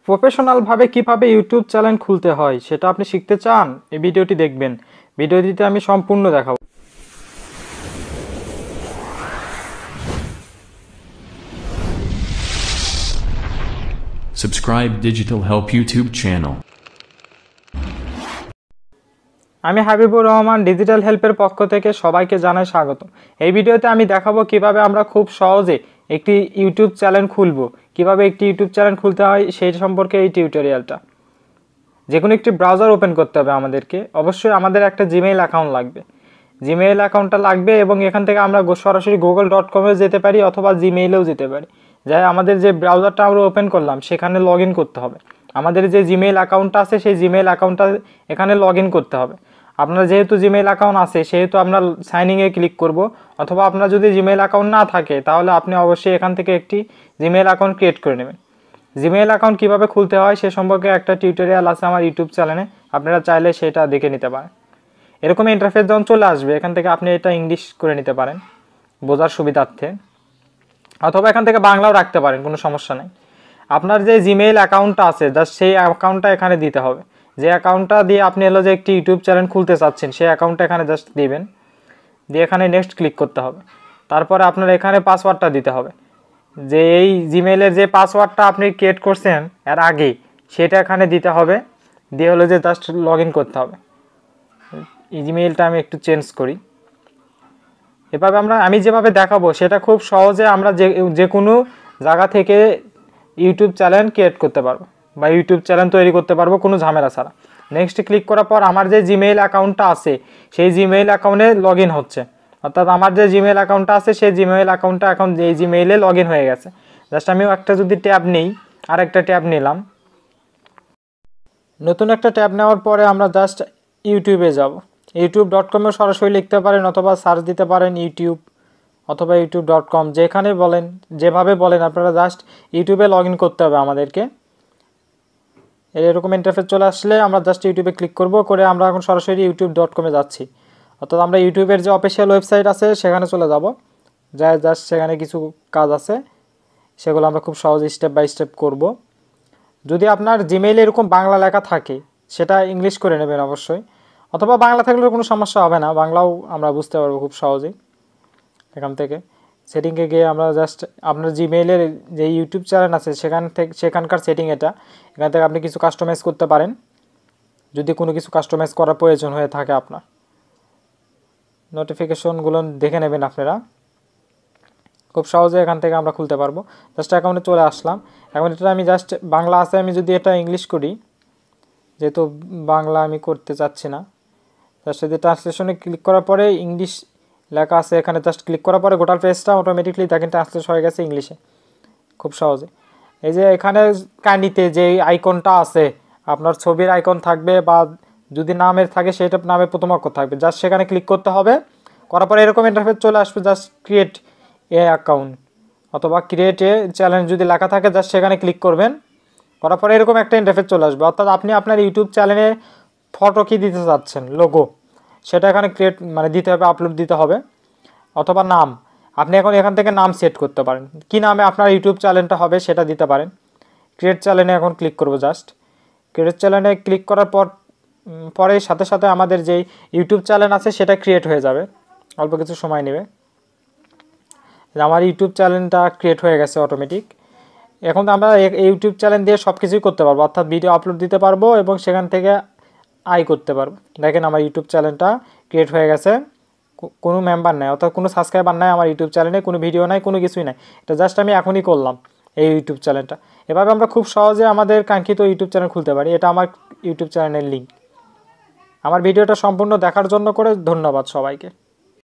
Professional ভাবে কিভাবে YouTube channel খুলতে হয় সেটা আপনি শিখতে চান, এই ভিডিওটি দেখবেন। ভিডিওটিতে আমি সম্পূর্ণ দেখাবো। Subscribe Digital Help YouTube channel. আমি হাবিবুর রহমান ডিজিটাল হেল্পের পক্ষ থেকে সবাইকে জানাই স্বাগত। এই ভিডিওতে আমি দেখাবো কিভাবে আমরা খুব সহজে একটি ইউটিউব চ্যানেল খুলব, কিভাবে একটি ইউটিউব চ্যানেল খুলতে হয় সেই সম্পর্কে এই টিউটোরিয়ালটা। যে কোনো একটি ব্রাউজার ওপেন করতে হবে আমাদেরকে। অবশ্যই আমাদের একটা জিমেইল অ্যাকাউন্ট লাগবে, জিমেইল অ্যাকাউন্টটা লাগবে এবং এখান থেকে আমরা সরাসরি google.com-এ যেতে পারি অথবা জিমেইলেও যেতে পারি। যাই আমাদের যে ব্রাউজারটা আমরা ওপেন করলাম সেখানে লগ ইন করতে হবে। আমাদের যে জিমেইল অ্যাকাউন্টটা আছে সেই জিমেইল অ্যাকাউন্টটা এখানে লগ ইন করতে হবে। আপনার যেহেতু জিমেইল অ্যাকাউন্ট আছে সেহেতু আমরা সাইন ইনে ক্লিক করব, অথবা আপনার যদি জিমেইল অ্যাকাউন্ট না থাকে তাহলে আপনি অবশ্যই এখান থেকে একটি জিমেইল অ্যাকাউন্ট ক্রিয়েট করে নেবেন। জিমেইল অ্যাকাউন্ট কীভাবে খুলতে হয় সে সম্পর্কে একটা টিউটোরিয়াল আছে আমার ইউটিউব চ্যানেলে, আপনারা চাইলে সেটা দেখে নিতে পারেন। এরকম ইন্টারফেস যখন চলে আসবে এখান থেকে আপনি এটা ইংলিশ করে নিতে পারেন বোঝার সুবিধার্থে, অথবা এখান থেকে বাংলাও রাখতে পারেন, কোনো সমস্যা নেই। আপনার যে জিমেইল অ্যাকাউন্টটা আছে জাস্ট সেই অ্যাকাউন্টটা এখানে দিতে হবে। যে অ্যাকাউন্টটা দিয়ে আপনি যে একটি ইউটিউব চ্যানেল খুলতে চাচ্ছেন সেই অ্যাকাউন্টটা এখানে জাস্ট দিবেন, দিয়ে এখানে নেক্সট ক্লিক করতে হবে। তারপরে আপনার এখানে পাসওয়ার্ডটা দিতে হবে, যে এই জিমেইলের যে পাসওয়ার্ডটা আপনি ক্রিয়েট করছেন এর আগে সেটা এখানে দিতে হবে, দিয়ে যে জাস্ট লগ ইন করতে হবে। এই জিমেইলটা আমি একটু চেঞ্জ করি। এভাবে আমি যেভাবে দেখাবো সেটা খুব সহজে আমরা যে কোনো জায়গা থেকে ইউটিউব চ্যানেল ক্রিয়েট করতে পারবো বা ইউটিউব চ্যানেল তৈরি করতে পারবো কোনো ঝামেলা ছাড়া। নেক্সট ক্লিক করার পর আমার যে জিমেইল অ্যাকাউন্টটা আছে সেই জিমেইল অ্যাকাউন্টে লগ ইন হচ্ছে, অর্থাৎ আমার যে জিমেইল অ্যাকাউন্টটা আছে সেই জিমেইল অ্যাকাউন্টটা এখন এই জিমেইলে লগ ইন হয়ে গেছে। জাস্ট আমি একটা যদি ট্যাব নিই, আর একটা ট্যাব নিলাম, নতুন একটা ট্যাব নেওয়ার পরে আমরা জাস্ট ইউটিউবে যাব। youtube.com-এ সরাসরি লিখতে পারেন অথবা সার্চ দিতে পারেন ইউটিউব অথবা youtube.com, যেখানে বলেন যেভাবে বলেন আপনারা জাস্ট ইউটিউবে লগ ইন করতে হবে আমাদেরকে। এরকম ইন্টারফেস চলে আসলে আমরা জাস্ট ইউটিউবে ক্লিক করব, করে আমরা এখন সরাসরি youtube.com-এ যাচ্ছি, অর্থাৎ আমরা ইউটিউবের যে অফিসিয়াল ওয়েবসাইট আছে সেখানে চলে যাব। যাই জাস্ট সেখানে কিছু কাজ আছে সেগুলো আমরা খুব সহজে স্টেপ বাই স্টেপ করব। যদি আপনার জিমেইলে এরকম বাংলা লেখা থাকে সেটা ইংলিশ করে নেবেন অবশ্যই, অথবা বাংলা থাকলেও কোনো সমস্যা হবে না, বাংলাও আমরা বুঝতে পারবো খুব সহজেই। এখান থেকে সেটিংয়ে গিয়ে আমরা জাস্ট আপনার জিমেইলের যে ইউটিউব চ্যানেল আছে সেখানকার সেটিং এটা, এখান থেকে আপনি কিছু কাস্টমাইজ করতে পারেন যদি কোনো কিছু কাস্টমাইজ করার প্রয়োজন হয়ে থাকে। আপনার নোটিফিকেশনগুলো দেখে নেবেন আপনারা, খুব সহজে এখান থেকে আমরা খুলতে পারবো। জাস্ট অ্যাকাউন্টে চলে আসলাম। এখন এটা আমি জাস্ট বাংলা আছে, আমি যদি এটা ইংলিশ করি, যেহেতু বাংলা আমি করতে চাচ্ছি না, জাস্ট যদি ট্রান্সলেশনে ক্লিক করার পরে ইংলিশ লেখা আছে এখানে জাস্ট ক্লিক করার পরে গোটাল পেজটা অটোমেটিকলি দেখেন ট্রান্সলেট হয়ে গেছে ইংলিশে খুব সহজে। এই যে এখানে কাইন্ডিতে যে আইকনটা আছে আপনার ছবির আইকন থাকবে, বা যদি নামের থাকে সেটা নামের প্রথম অক্ষর থাকবে, জাস্ট সেখানে ক্লিক করতে হবে। করার পরে এরকম ইন্টারফেস চলে আসবে, জাস্ট ক্রিয়েট এ অ্যাকাউন্ট অথবা ক্রিয়েট এ চ্যানেল যদি লেখা থাকে জাস্ট সেখানে ক্লিক করবেন। করার পরে এরকম একটা ইন্টারফেস চলে আসবে, অর্থাৎ আপনি আপনার ইউটিউব চ্যানেলে ফটো কি দিতে চাচ্ছেন, লোগো, সেটা এখানে ক্রিয়েট দিতে হবে, আপলোড দিতে হবে, অথবা নাম আপনি এখন এখান থেকে নাম সেট করতে পারেন, কি নামে আপনার ইউটিউব চ্যানেলটা হবে সেটা দিতে পারেন। ক্রিয়েট চ্যানেলে এখন ক্লিক করব, জাস্ট ক্রিয়েট চ্যানেলে ক্লিক করার পরে সাথে সাথে আমাদের যেই ইউটিউব চ্যানেল আছে সেটা ক্রিয়েট হয়ে যাবে, অল্প কিছু সময় নেবে। আমার ইউটিউব চ্যানেলটা ক্রিয়েট হয়ে গেছে অটোমেটিক। এখন আমরা ইউটিউব চ্যানেল দিয়ে সব কিছুই করতে পারবো, অর্থাৎ ভিডিও আপলোড দিতে পারবো এবং সেখান থেকে আয় করতে পারবো। দেখেন আমার ইউটিউব চ্যানেলটা ক্রিয়েট হয়ে গেছে, কোনো মেম্বার নাই, অর্থাৎ কোনো সাবস্ক্রাইবার নাই আমার ইউটিউব চ্যানেলে, কোনো ভিডিও নাই, কোনো কিছুই নাই, এটা জাস্ট আমি এখনই করলাম এই ইউটিউব চ্যানেলটা। এভাবে আমরা খুব সহজে আমাদের কাঙ্ক্ষিত ইউটিউব চ্যানেল খুলতে পারি। এটা আমার ইউটিউব চ্যানেলের লিঙ্ক। আমার ভিডিওটা সম্পূর্ণ দেখার জন্য করে ধন্যবাদ সবাইকে।